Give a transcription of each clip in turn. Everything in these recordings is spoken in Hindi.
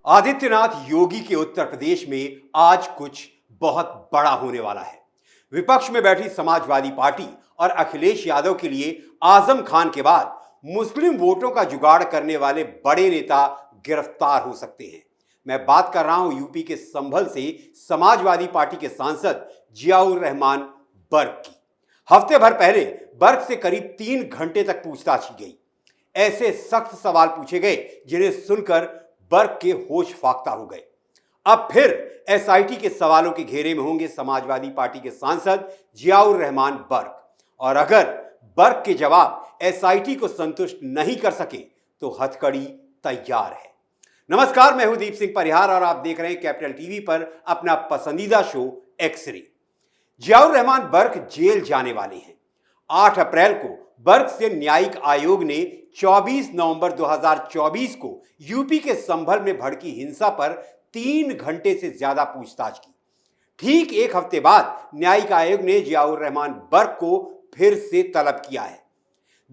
आदित्यनाथ योगी के उत्तर प्रदेश में आज कुछ बहुत बड़ा होने वाला है। विपक्ष में बैठी समाजवादी पार्टी और अखिलेश यादव के लिए आजम खान के बाद मुस्लिम वोटों का जुगाड़ करने वाले बड़े नेता गिरफ्तार हो सकते हैं। मैं बात कर रहा हूं यूपी के संभल से समाजवादी पार्टी के सांसद जियाउर रहमान बर्क की। हफ्ते भर पहले बर्क से करीब 3 घंटे तक पूछताछ की गई। ऐसे सख्त सवाल पूछे गए जिन्हें सुनकर बर्क के होश फाख्ता हो गए। अब फिर एसआईटी के सवालों के घेरे में होंगे समाजवादी पार्टी के सांसद जियाउर रहमान बर्क, और अगर बर्क के जवाब एसआईटी को संतुष्ट नहीं कर सके तो हथकड़ी तैयार है। नमस्कार, मैं हूं दीप सिंह परिहार और आप देख रहे हैं कैपिटल टीवी पर अपना पसंदीदा show X-ray. Ziaur Rahman Barq jail जाने वाले हैं। 8 अप्रैल को बर्क से न्यायिक आयोग ने 24 नवंबर 2024 को यूपी के संभल में भड़की हिंसा पर 3 घंटे से ज्यादा पूछताछ की। ठीक एक हफ्ते बाद न्यायिक आयोग ने जियाउर रहमान बर्क को फिर से तलब किया है।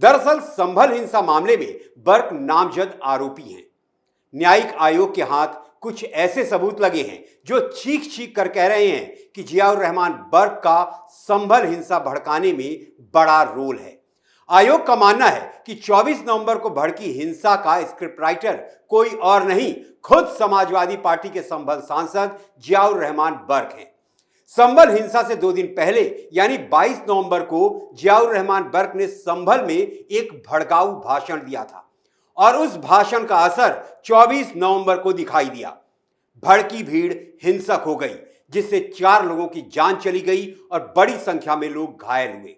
दरअसल संभल हिंसा मामले में बर्क नामजद आरोपी हैं। न्यायिक आयोग के हाथ कुछ ऐसे सबूत लगे हैं जो चीख चीख कर कह रहे हैं कि जियाउर रहमान बर्क का संभल हिंसा भड़काने में बड़ा रोल है। आयोग का मानना है कि 24 नवंबर को भड़की हिंसा का स्क्रिप्ट राइटर कोई और नहीं, खुद समाजवादी पार्टी के संभल सांसद जियाउर रहमान बर्क हैं। संभल हिंसा से 2 दिन पहले यानी 22 नवंबर को जियाउर रहमान बर्क ने संभल में एक भड़काऊ भाषण दिया था और उस भाषण का असर 24 नवंबर को दिखाई दिया। भड़की भीड़ हिंसक हो गई, जिससे 4 लोगों की जान चली गई और बड़ी संख्या में लोग घायल हुए।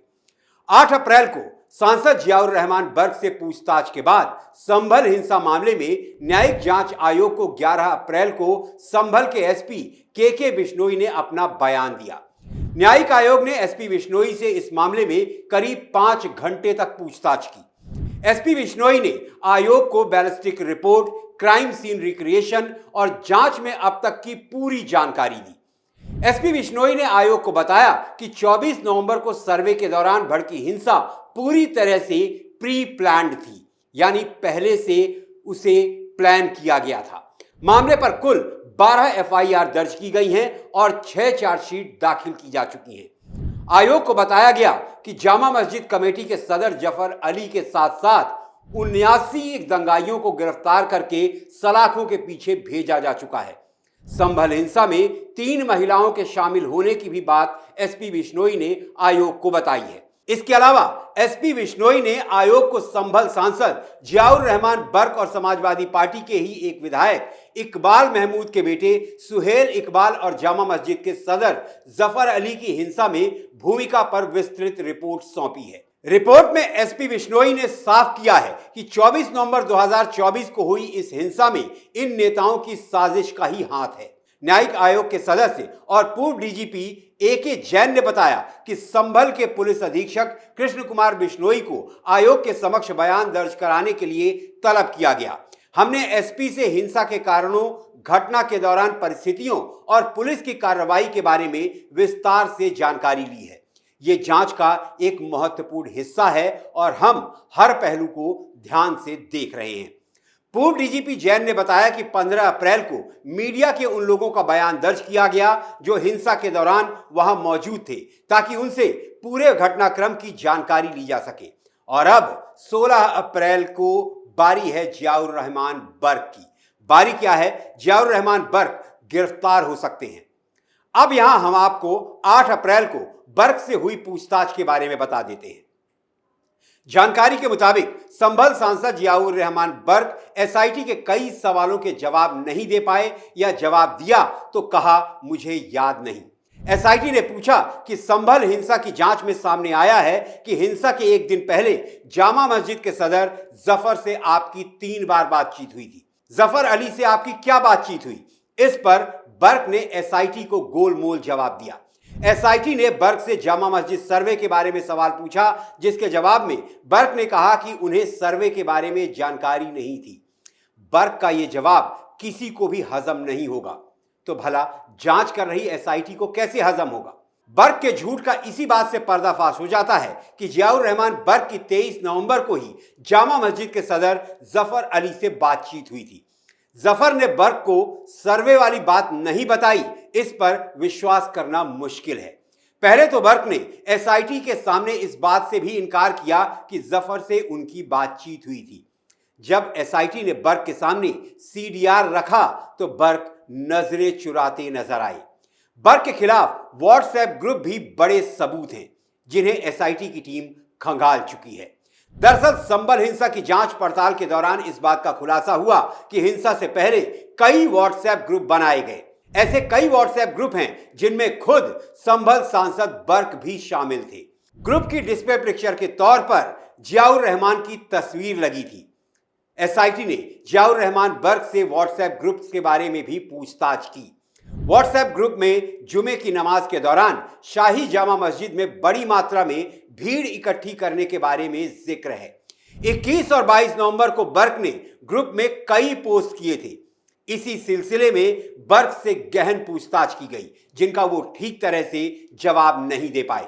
8 अप्रैल को सांसद जियाउर रहमान बर्क से पूछताछ के बाद संभल हिंसा मामले में न्यायिक जांच आयोग को 11 अप्रैल को संभल के एसपी के बिश्नोई ने अपना बयान दिया। न्यायिक आयोग ने एसपी बिश्नोई से इस मामले में करीब 5 घंटे तक पूछताछ की। एसपी बिश्नोई ने आयोग को ballistic report, crime scene recreation और जांच में अब तक की पूरी जानकारी दी। एसपी बिश्नोई ने आयोग को बताया कि 24 नवंबर को सर्वे के दौरान भड़की हिंसा पूरी तरह से प्री प्लान्ड थी, यानी पहले से उसे प्लान किया गया था। मामले पर कुल 12 एफआईआर दर्ज की गई हैं और 6 चार्जशीट दाखिल की जा चुकी हैं। आयोग को बताया गया कि जामा मस्जिद कमेटी के सदर जफर अली के साथ साथ 79 दंगाइयों को गिरफ्तार करके सलाखों के पीछे भेजा जा चुका है। संभल हिंसा में 3 महिलाओं के शामिल होने की भी बात एसपी बिश्नोई ने आयोग को बताई है। इसके अलावा एसपी बिश्नोई ने आयोग को संभल सांसद जियाउर रहमान बर्क और समाजवादी पार्टी के ही एक विधायक इकबाल महमूद के बेटे सुहेल इकबाल और जामा मस्जिद के सदर जफर अली की हिंसा में भूमिका पर विस्तृत रिपोर्ट सौंपी है। रिपोर्ट में एसपी बिश्नोई ने साफ किया है कि 24 नवंबर 2024 को हुई इस हिंसा में इन नेताओं की साजिश का ही हाथ है। न्यायिक आयोग के सदस्य और पूर्व डीजीपी ए.के. जैन ने बताया कि संभल के पुलिस अधीक्षक कृष्ण कुमार बिश्नोई को आयोग के समक्ष बयान दर्ज कराने के लिए तलब किया गया। हमने एसपी से हिंसा के कारणों, घटना के दौरान परिस्थितियों और पुलिस की कार्रवाई के बारे में विस्तार से जानकारी ली है। ये जांच का एक महत्वपूर्ण हिस्सा है और हम हर पहलू को ध्यान से देख रहे हैं। पूर्व डीजीपी जैन ने बताया कि 15 अप्रैल को मीडिया के उन लोगों का बयान दर्ज किया गया जो हिंसा के दौरान वहां मौजूद थे, ताकि उनसे पूरे घटनाक्रम की जानकारी ली जा सके। और अब 16 अप्रैल को बारी है जियाउर रहमान बर्क की। बारी क्या है? जियाउर रहमान बर्क गिरफ्तार हो सकते हैं। अब यहां हम आपको 8 अप्रैल को बर्क से हुई पूछताछ के बारे में बता देते हैं। जानकारी के मुताबिक संभल सांसद जियाउर रहमान बर्क एसआईटी के कई सवालों के जवाब नहीं दे पाए, या जवाब दिया तो कहा मुझे याद नहीं। एसआईटी ने पूछा कि संभल हिंसा की जांच में सामने आया है कि हिंसा के 1 दिन पहले जामा मस्जिद के सदर जफर से आपकी 3 बार बातचीत हुई थी। जफर अली से आपकी क्या बातचीत हुई? इस पर बर्क ने एसआईटी को गोलमोल जवाब दिया। एसआईटी ने बर्क से जामा मस्जिद सर्वे के बारे में सवाल पूछा, जिसके जवाब में बर्क ने कहा कि उन्हें सर्वे के बारे में जानकारी नहीं थी। बर्क का यह जवाब किसी को भी हजम नहीं होगा, तो भला जांच कर रही एसआईटी को कैसे हजम होगा? बर्क के झूठ का इसी बात से पर्दाफाश हो जाता है कि जियाउर रहमान बर्क की 23 नवंबर को ही जामा मस्जिद के सदर जफर अली से बातचीत हुई थी। जफर ने बर्क को सर्वे वाली बात नहीं बताई, इस पर विश्वास करना मुश्किल है। पहले तो बर्क ने एसआईटी के सामने इस बात से भी इनकार किया कि जफर से उनकी बातचीत हुई थी। जब एसआईटी ने बर्क के सामने सीडीआर रखा तो बर्क नजरें चुराते नजर आए। बर्क के खिलाफ व्हाट्सएप ग्रुप भी बड़े सबूत हैं जिन्हें एसआईटी की टीम खंगाल चुकी है। दरअसल संभल हिंसा की जांच पड़ताल के दौरान इस बात का खुलासा हुआ कि हिंसा से पहले कई व्हाट्सएप ग्रुप बनाए गए। ऐसे कई व्हाट्सएप ग्रुप हैं जिनमें खुद संभल सांसद बर्क भी शामिल थे। ग्रुप की डिस्प्ले पिक्चर के तौर पर जियाउर रहमान की तस्वीर लगी थी। एसआईटी ने जियाउर रहमान बर्क से व्हाट्सएप ग्रुप के बारे में भी पूछताछ की। व्हाट्सएप ग्रुप में जुमे की नमाज के दौरान शाही जामा मस्जिद में बड़ी मात्रा में भीड़ इकट्ठी करने के बारे में जिक्र है। 21 और 22 नवंबर को बर्क ने ग्रुप में कई पोस्ट किए थे। इसी सिलसिले में बर्क से गहन पूछताछ की गई, जिनका वो ठीक तरह से जवाब नहीं दे पाए।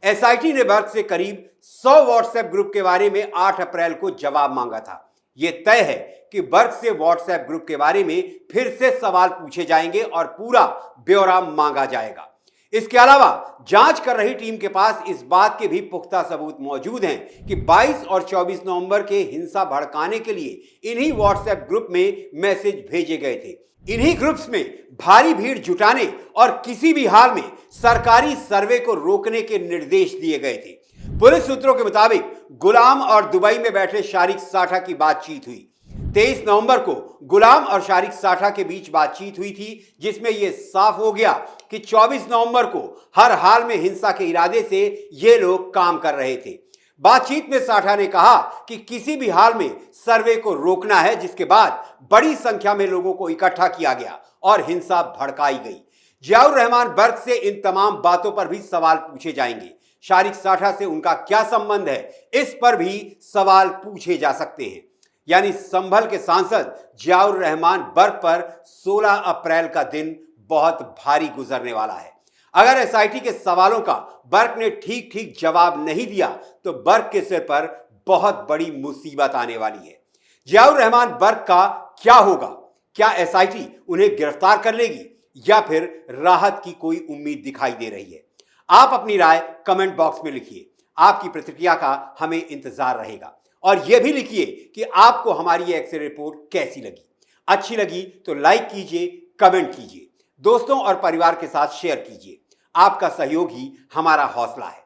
एसआईटी ने बर्क से करीब 100 व्हाट्सएप ग्रुप के बारे में 8 अप्रैल को जवाब मांगा था। यह तय है कि बर्क से व्हाट्सएप ग्रुप के बारे में फिर से सवाल पूछे जाएंगे और पूरा ब्यौरा मांगा जाएगा। इसके अलावा जांच कर रही टीम के पास इस बात के भी पुख्ता सबूत मौजूद हैं कि 22 और 24 नवंबर के हिंसा भड़काने के लिए इन्हीं व्हाट्सएप ग्रुप में मैसेज भेजे गए थे। इन्हीं ग्रुप्स में भारी भीड़ जुटाने और किसी भी हाल में सरकारी सर्वे को रोकने के निर्देश दिए गए थे। पुलिस सूत्रों के मुताबिक गुलाम और दुबई में बैठे शारिक साठा की बातचीत हुई। 23 नवंबर को गुलाम और शारिक साठा के बीच बातचीत हुई थी, जिसमें यह साफ हो गया कि 24 नवंबर को हर हाल में हिंसा के इरादे से ये लोग काम कर रहे थे। बातचीत में साठा ने कहा कि किसी भी हाल में सर्वे को रोकना है, जिसके बाद बड़ी संख्या में लोगों को इकट्ठा किया गया और हिंसा भड़काई गई। जियाउर रहमान बर्क से इन तमाम बातों पर भी सवाल पूछे जाएंगे। शारिक साठा से उनका क्या संबंध है, इस पर भी सवाल पूछे जा सकते हैं। यानी संभल के सांसद जियाउर रहमान बर्क पर 16 अप्रैल का दिन बहुत भारी गुजरने वाला है। अगर एसआईटी के सवालों का बर्क ने ठीक ठीक जवाब नहीं दिया तो बर्क के सिर पर बहुत बड़ी मुसीबत आने वाली है। जियाउर रहमान बर्क का क्या होगा? क्या एसआईटी उन्हें गिरफ्तार कर लेगी या फिर राहत की कोई उम्मीद दिखाई दे रही है? आप अपनी राय कमेंट बॉक्स में लिखिए। आपकी प्रतिक्रिया का हमें इंतजार रहेगा। और यह भी लिखिए कि आपको हमारी ये एक्स-रे रिपोर्ट कैसी लगी। अच्छी लगी तो लाइक कीजिए, कमेंट कीजिए, दोस्तों और परिवार के साथ शेयर कीजिए। आपका सहयोग ही हमारा हौसला है।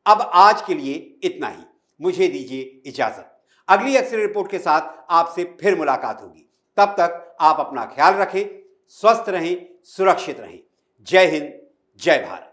अब आज के लिए इतना ही। मुझे दीजिए इजाजत। अगली एक्स-रे रिपोर्ट के साथ आपसे फिर मुलाकात होगी। तब तक आप अपना ख्याल रखें, स्वस्थ रहें, सुरक्षित रहें। जय हिंद, जय भारत।